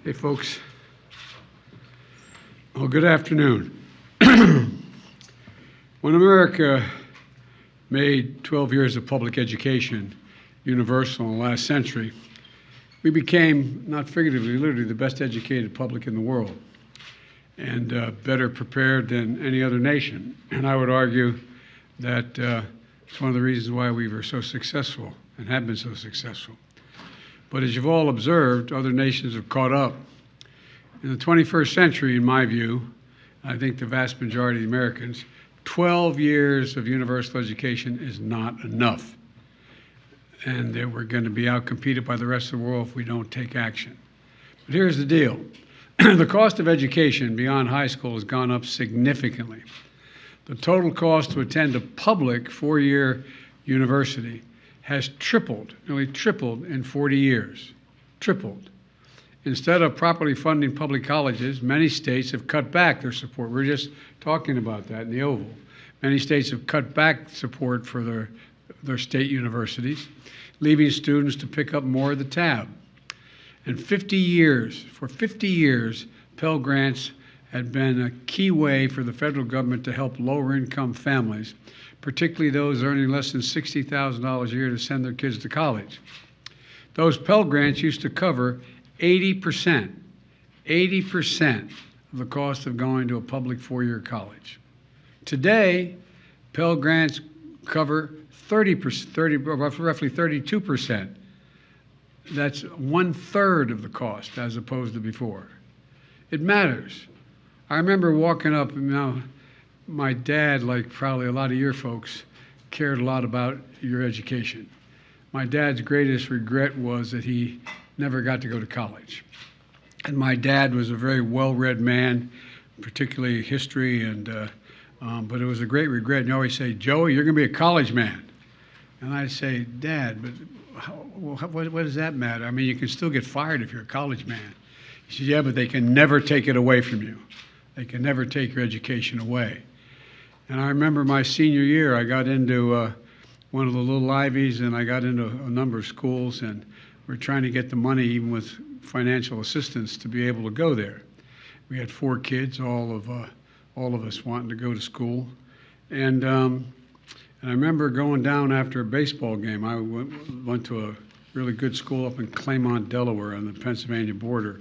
Hey, folks. Well, good afternoon. When America made 12 years of public education universal in the last century, we became, not figuratively, literally, the best educated public in the world and better prepared than any other nation. And I would argue that it's one of the reasons why we were so successful and have been so successful. But as you've all observed, other nations have caught up. In the 21st century, in my view, I think the vast majority of the Americans, 12 years of universal education is not enough. And that we're going to be outcompeted by the rest of the world if we don't take action. But here's the deal. The cost of education beyond high school has gone up significantly. The total cost to attend a public four-year university has tripled, nearly tripled in 40 years. Tripled. Instead of properly funding public colleges, many states have cut back their support. We were just talking about that in the Oval. Many states have cut back support for their state universities, leaving students to pick up more of the tab. And for 50 years, Pell Grants had been a key way for the federal government to help lower-income families, particularly those earning less than $60,000 a year, to send their kids to college. Those Pell Grants used to cover 80% of the cost of going to a public four-year college. Today, Pell Grants cover roughly 32%. That's 1/3 of the cost as opposed to before. It matters. I remember walking up, my dad, like probably a lot of your folks, cared a lot about your education. My dad's greatest regret was that he never got to go to college. And my dad was a very well-read man, particularly history, but it was a great regret. And you always say, "Joey, you're going to be a college man." And I'd say, "Dad, but what does that matter? I mean, you can still get fired if you're a college man." He said, "Yeah, but they can never take it away from you. They can never take your education away." And I remember my senior year, I got into one of the little Ivies, and I got into a number of schools, and we're trying to get the money, even with financial assistance, to be able to go there. We had 4 kids, all of us wanting to go to school. And I remember going down after a baseball game. I went to a really good school up in Claymont, Delaware, on the Pennsylvania border,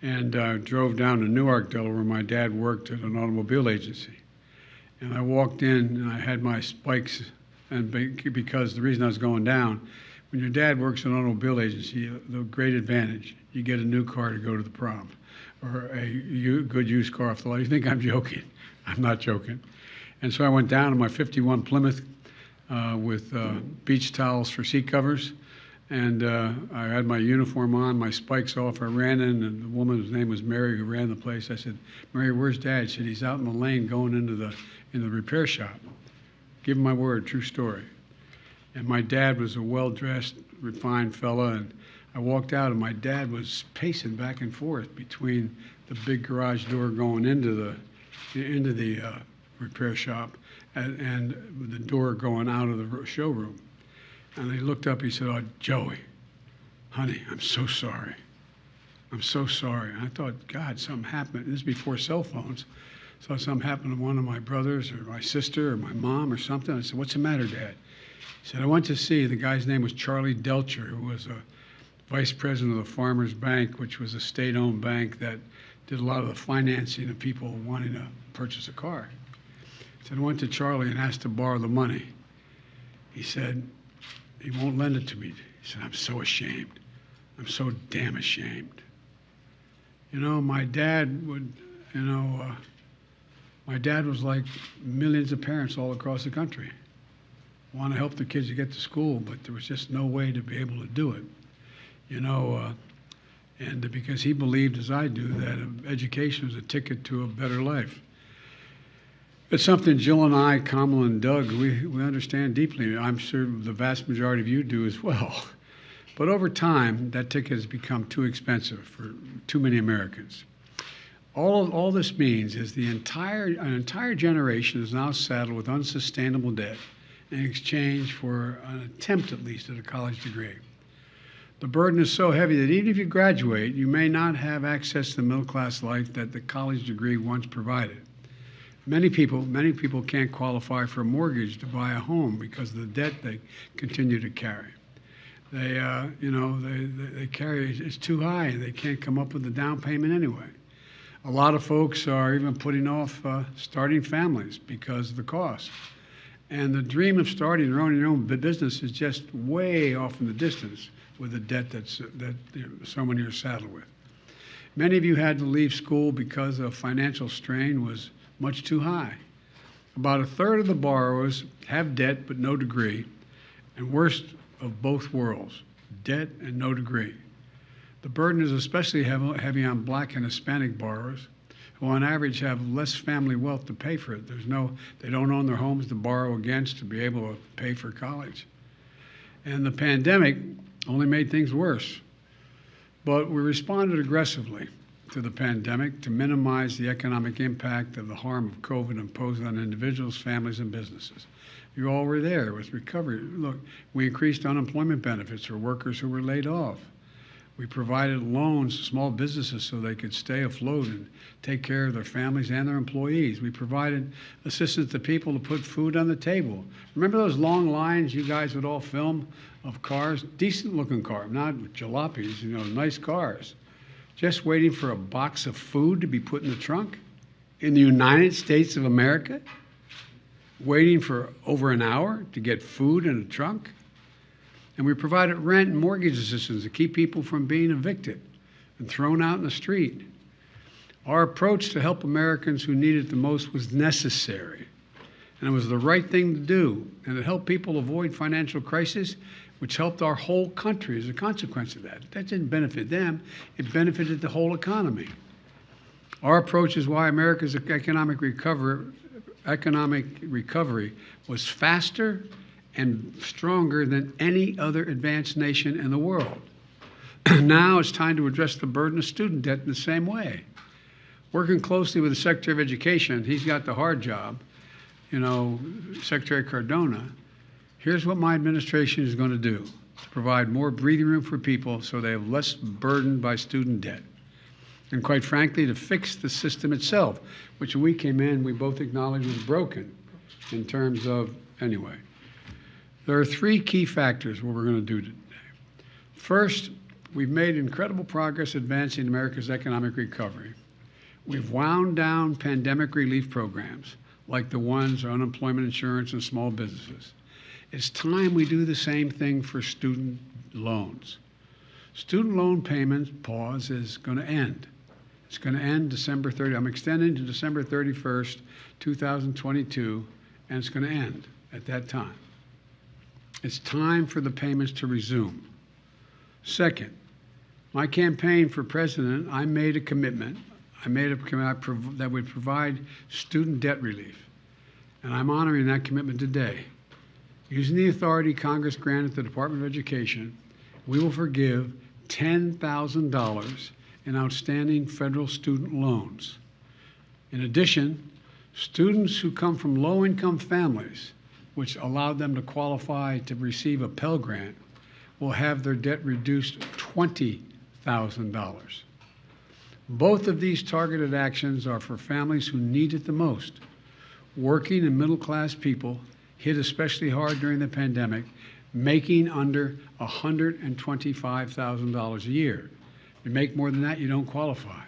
and drove down to Newark, Delaware, where my dad worked at an automobile agency. And I walked in, and I had my spikes, and because the reason I was going down, when your dad works in an automobile agency, the great advantage, you get a new car to go to the prom, or a good used car off the lot. You think I'm joking? I'm not joking. And so I went down in my '51 Plymouth with beach towels for seat covers, and I had my uniform on, my spikes off. I ran in, and the woman's name was Mary, who ran the place. I said, "Mary, where's Dad?" She said, "He's out in the lane going into the repair shop." Give him my word, true story. And my dad was a well-dressed, refined fella, and I walked out, and my dad was pacing back and forth between the big garage door going into the repair shop and the door going out of the showroom. And he looked up, he said, "Oh, Joey, honey, I'm so sorry. I'm so sorry." And I thought, God, something happened. This is before cell phones. So something happened to one of my brothers or my sister or my mom or something. I said, "What's the matter, Dad?" He said, "I went to see," the guy's name was Charlie Delcher, who was a vice president of the Farmers Bank, which was a state-owned bank that did a lot of the financing of people wanting to purchase a car. He said, "I went to Charlie and asked to borrow the money." He said, "He won't lend it to me." He said, "I'm so ashamed. I'm so damn ashamed." My dad would, my dad was like millions of parents all across the country. Want to help the kids to get to school, but there was just no way to be able to do it. And because he believed, as I do, that education was a ticket to a better life. It's something Jill and I, Kamala and Doug, we understand deeply. I'm sure the vast majority of you do as well. But over time, that ticket has become too expensive for too many Americans. All this means is an entire generation is now saddled with unsustainable debt in exchange for an attempt, at least, at a college degree. The burden is so heavy that even if you graduate, you may not have access to the middle-class life that the college degree once provided. Many people can't qualify for a mortgage to buy a home because of the debt they continue to carry. They carry, it's too high. They can't come up with the down payment anyway. A lot of folks are even putting off starting families because of the cost. And the dream of starting your own business is just way off in the distance with the debt that so many are saddled with. Many of you had to leave school because of financial strain was much too high. About a third of the borrowers have debt but no degree, and worst of both worlds, debt and no degree. The burden is especially heavy on Black and Hispanic borrowers, who on average have less family wealth to pay for it. They don't own their homes to borrow against to be able to pay for college. And the pandemic only made things worse. But we responded aggressively to the pandemic to minimize the economic impact of the harm of COVID imposed on individuals, families, and businesses. You all were there with recovery. Look, we increased unemployment benefits for workers who were laid off. We provided loans to small businesses so they could stay afloat and take care of their families and their employees. We provided assistance to people to put food on the table. Remember those long lines you guys would all film of cars? Decent looking cars, not jalopies, nice cars. Just waiting for a box of food to be put in the trunk in the United States of America? Waiting for over an hour to get food in a trunk? And we provided rent and mortgage assistance to keep people from being evicted and thrown out in the street. Our approach to help Americans who need it the most was necessary, and it was the right thing to do, and it helped people avoid financial crisis, which helped our whole country as a consequence of that. That didn't benefit them, it benefited the whole economy. Our approach is why America's economic recovery was faster and stronger than any other advanced nation in the world. Now it's time to address the burden of student debt in the same way. Working closely with the Secretary of Education, he's got the hard job, Secretary Cardona. Here's what my administration is going to do to provide more breathing room for people so they have less burdened by student debt. And quite frankly, to fix the system itself, which when we came in, we both acknowledged was broken in terms of, anyway. There are three key factors what we're going to do today. First, we've made incredible progress advancing America's economic recovery. We've wound down pandemic relief programs like the ones on unemployment insurance and small businesses. It's time we do the same thing for student loans. Student loan payments pause is going to end. It's going to end December 30. I'm extending to December 31st, 2022, and it's going to end at that time. It's time for the payments to resume. Second, my campaign for president, I made a commitment. That would provide student debt relief. And I'm honoring that commitment today. Using the authority Congress granted the Department of Education, we will forgive $10,000 in outstanding federal student loans. In addition, students who come from low-income families, which allowed them to qualify to receive a Pell Grant, will have their debt reduced $20,000. Both of these targeted actions are for families who need it the most. Working and middle-class people hit especially hard during the pandemic, making under $125,000 a year. If you make more than that, you don't qualify.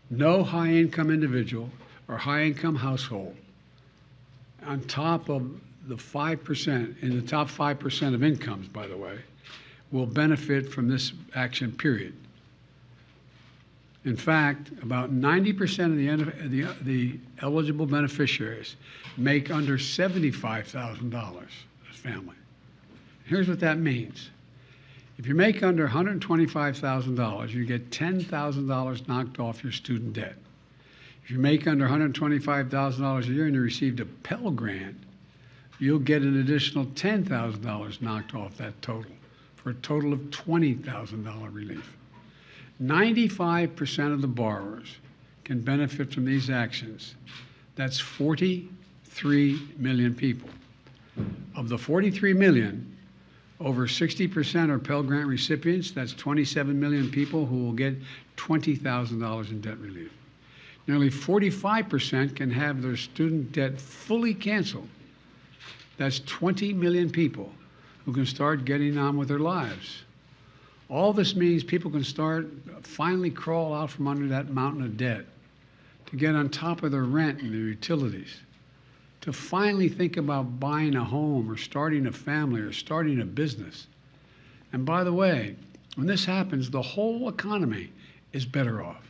No high-income individual or high-income household on top of the 5%, in the top 5% of incomes, by the way, will benefit from this action, period. In fact, about 90% of the eligible beneficiaries make under $75,000 as family. Here's what that means. If you make under $125,000, you get $10,000 knocked off your student debt. If you make under $125,000 a year and you received a Pell Grant, you'll get an additional $10,000 knocked off that total, for a total of $20,000 relief. 95% of the borrowers can benefit from these actions. That's 43 million people. Of the 43 million, Over 60% are Pell Grant recipients. That's 27 million people who will get $20,000 in debt relief. Nearly 45% can have their student debt fully canceled. That's 20 million people who can start getting on with their lives. All this means people can finally crawl out from under that mountain of debt, to get on top of their rent and their utilities, to finally think about buying a home or starting a family or starting a business. And by the way, when this happens, the whole economy is better off.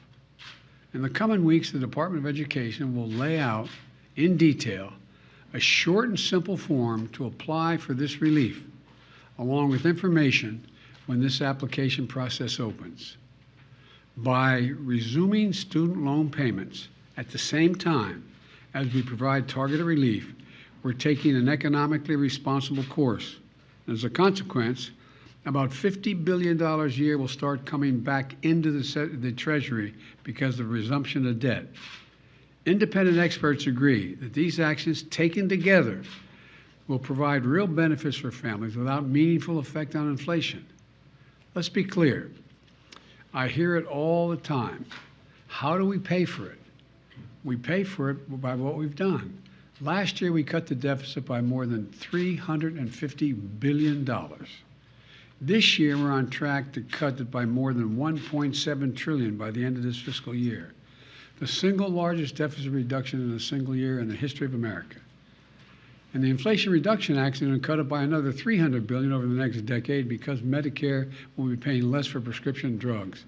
In the coming weeks, the Department of Education will lay out in detail a short and simple form to apply for this relief, along with information when this application process opens. By resuming student loan payments at the same time as we provide targeted relief, we're taking an economically responsible course. As a consequence, about $50 billion a year will start coming back into the Treasury because of resumption of debt. Independent experts agree that these actions taken together will provide real benefits for families without meaningful effect on inflation. Let's be clear. I hear it all the time. How do we pay for it? We pay for it by what we've done. Last year, we cut the deficit by more than $350 billion. This year, we're on track to cut it by more than $1.7 trillion by the end of this fiscal year, the single largest deficit reduction in a single year in the history of America. And the Inflation Reduction Act is going to cut it by another $300 billion over the next decade because Medicare will be paying less for prescription drugs,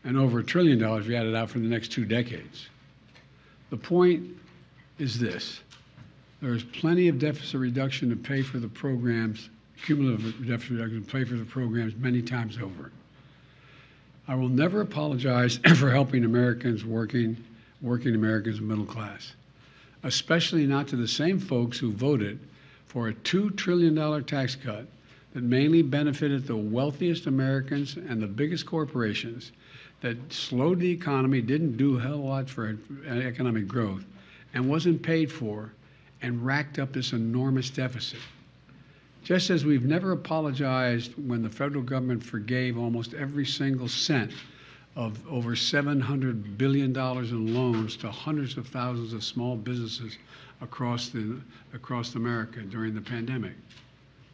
and over $1 trillion if you add it out for the next 2 decades. The point is this: there is plenty of deficit reduction to pay for the programs, cumulative deficit reduction to pay for the programs many times over. I will never apologize for helping Americans, working Americans and middle class, especially not to the same folks who voted for a $2 trillion tax cut that mainly benefited the wealthiest Americans and the biggest corporations, that slowed the economy, didn't do a hell of a lot for economic growth, and wasn't paid for, and racked up this enormous deficit. Just as we've never apologized when the federal government forgave almost every single cent of over $700 billion in loans to hundreds of thousands of small businesses across America during the pandemic.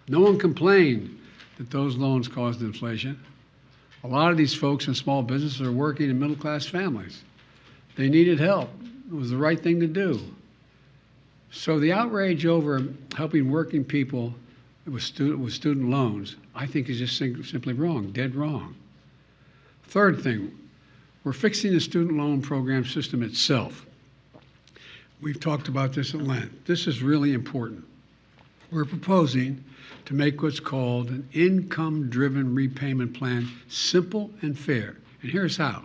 No one complained that those loans caused inflation. A lot of these folks in small businesses are working in middle-class families. They needed help. It was the right thing to do. So the outrage over helping working people with student loans, I think, is just simply wrong, dead wrong. Third thing, we're fixing the student loan program system itself. We've talked about this at length. This is really important. We're proposing to make what's called an income-driven repayment plan simple and fair. And here's how.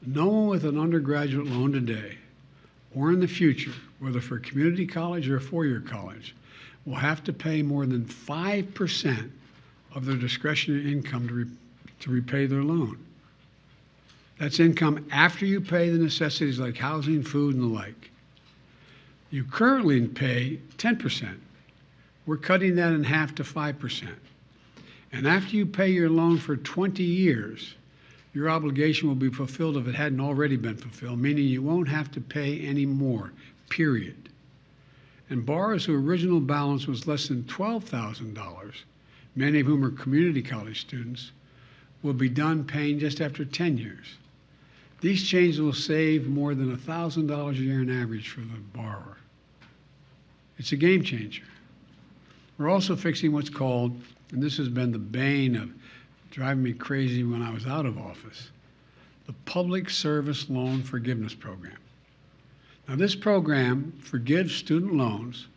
No one with an undergraduate loan today or in the future, whether for a community college or a four-year college, will have to pay more than 5% of their discretionary income to repay their loan. That's income after you pay the necessities like housing, food, and the like. You currently pay 10%. We're cutting that in half to 5%. And after you pay your loan for 20 years, your obligation will be fulfilled if it hadn't already been fulfilled, meaning you won't have to pay any more, period. And borrowers whose original balance was less than $12,000, many of whom are community college students, will be done paying just after 10 years. These changes will save more than $1,000 a year on average for the borrower. It's a game changer. We're also fixing what's called, and this has been the bane of driving me crazy when I was out of office, the Public Service Loan Forgiveness Program. Now, this program forgives student loans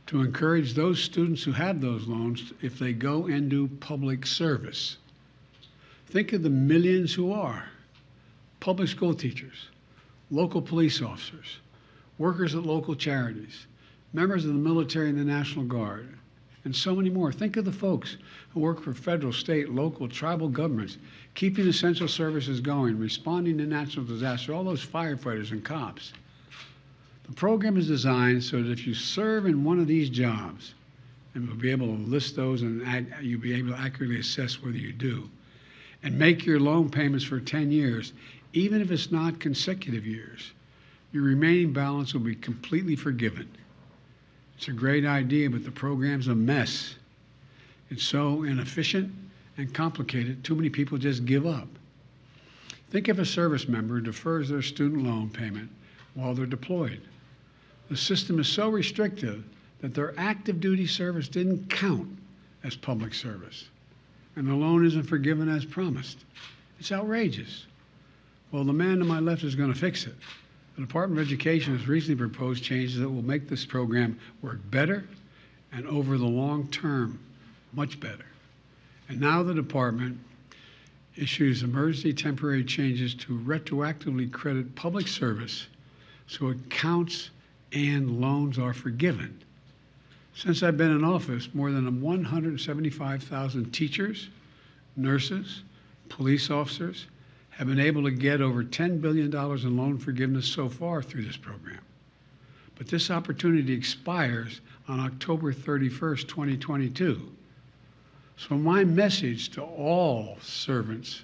to encourage those students who have those loans if they go and do public service. Think of the millions who are public school teachers, local police officers, workers at local charities, members of the military and the National Guard, and so many more. Think of the folks who work for federal, state, local, tribal governments, keeping essential services going, responding to natural disaster, all those firefighters and cops. The program is designed so that if you serve in one of these jobs, and we'll be able to list those, and you'll be able to accurately assess whether you do. And make your loan payments for 10 years, even if it's not consecutive years. Your remaining balance will be completely forgiven. It's a great idea, but the program's a mess. It's so inefficient and complicated, too many people just give up. Think if a service member defers their student loan payment while they're deployed. The system is so restrictive that their active duty service didn't count as public service, and the loan isn't forgiven as promised. It's outrageous. Well, the man to my left is going to fix it. The Department of Education has recently proposed changes that will make this program work better and over the long term, much better. And now the department issues emergency temporary changes to retroactively credit public service so it counts and loans are forgiven. Since I've been in office, more than 175,000 teachers, nurses, police officers have been able to get over $10 billion in loan forgiveness so far through this program. But this opportunity expires on October 31st, 2022. So my message to all servants,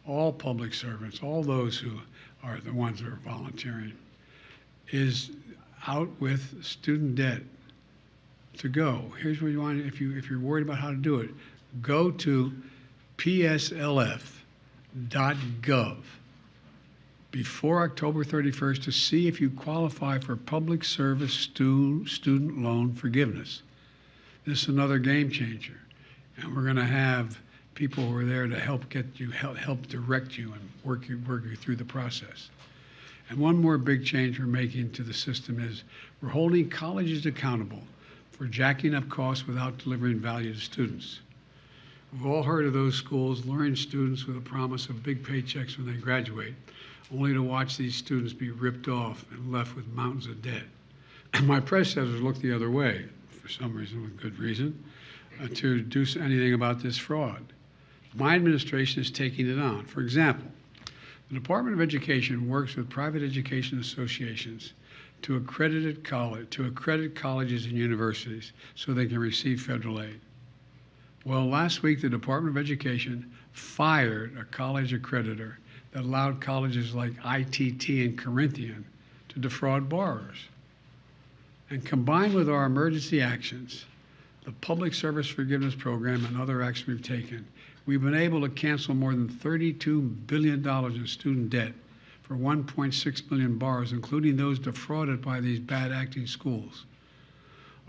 all public servants, all those who are the ones who are volunteering, is out with student debt to go. Here's what you want, if you're worried about how to do it, go to pslf.gov before October 31st to see if you qualify for public service student loan forgiveness. This is another game changer. And we're going to have people who are there to help get you, help direct you and work you through the process. And one more big change we're making to the system is we're holding colleges accountable for jacking up costs without delivering value to students. We've all heard of those schools luring students with a promise of big paychecks when they graduate, only to watch these students be ripped off and left with mountains of debt. And my predecessors looked the other way, for some reason, with good reason, to do anything about this fraud. My administration is taking it on. For example, the Department of Education works with private education associations to accredit colleges and universities so they can receive federal aid. Well, last week the Department of Education fired a college accreditor that allowed colleges like ITT and Corinthian to defraud borrowers. And combined with our emergency actions, the Public Service Forgiveness Program and other actions we've taken, we've been able to cancel more than $32 billion in student debt for 1.6 million borrowers, including those defrauded by these bad acting schools.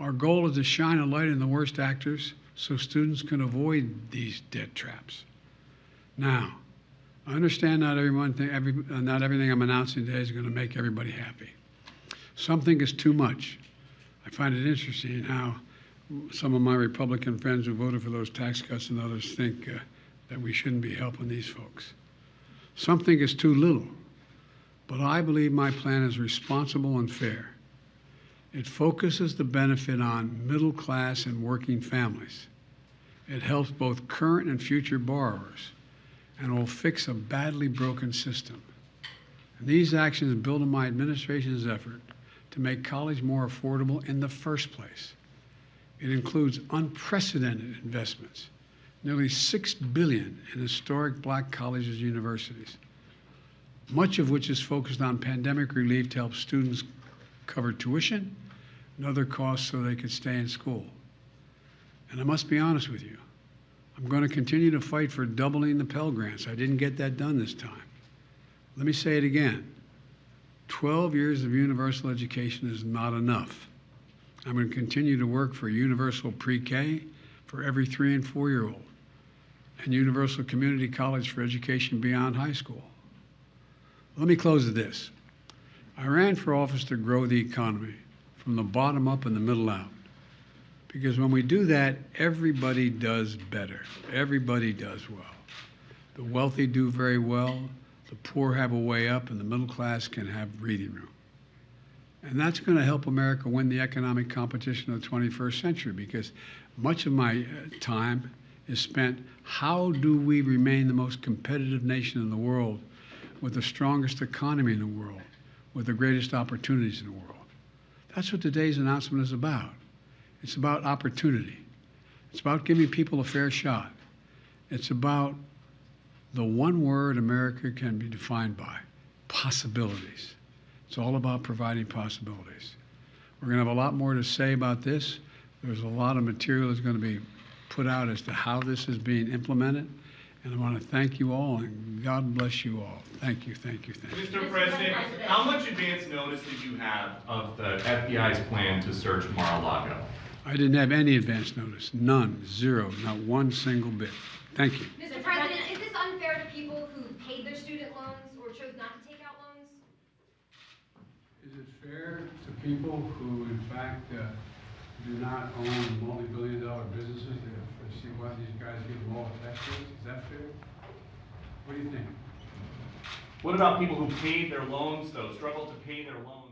Our goal is to shine a light on the worst actors so students can avoid these debt traps. Now, I understand not everything I'm announcing today is going to make everybody happy. Something is too much. I find it interesting how some of my Republican friends who voted for those tax cuts and others think that we shouldn't be helping these folks. Something is too little, but I believe my plan is responsible and fair. It focuses the benefit on middle class and working families. It helps both current and future borrowers, and will fix a badly broken system. And these actions build on my administration's effort to make college more affordable in the first place. It includes unprecedented investments, nearly $6 billion in historic black colleges and universities, much of which is focused on pandemic relief to help students cover tuition and other costs so they could stay in school. And I must be honest with you, I'm going to continue to fight for doubling the Pell Grants. I didn't get that done this time. Let me say it again. 12 years of universal education is not enough. I'm going to continue to work for universal pre-K for every 3- and 4-year-old, and universal community college for education beyond high school. Let me close with this. I ran for office to grow the economy from the bottom up and the middle out. Because when we do that, everybody does better. Everybody does well. The wealthy do very well, the poor have a way up, and the middle class can have breathing room. And that's going to help America win the economic competition of the 21st century, because much of my time is spent, how do we remain the most competitive nation in the world with the strongest economy in the world, with the greatest opportunities in the world? That's what today's announcement is about. It's about opportunity. It's about giving people a fair shot. It's about the one word America can be defined by: possibilities. It's all about providing possibilities. We're going to have a lot more to say about this. There's a lot of material that's going to be put out as to how this is being implemented. And I want to thank you all, and God bless you all. Thank you, thank you, thank you. Mr. President, how much advance notice did you have of the FBI's plan to search Mar-a-Lago? I didn't have any advance notice. None. Zero. Not one single bit. Thank you. Mr. President, is this unfair to people who paid their student loans or chose not to take out loans? Is it fair to people who, in fact, do not own multi-billion-dollar businesses to see why these guys give them all tax rates? Is that fair? What do you think? What about people who paid their loans, though, struggled to pay their loans?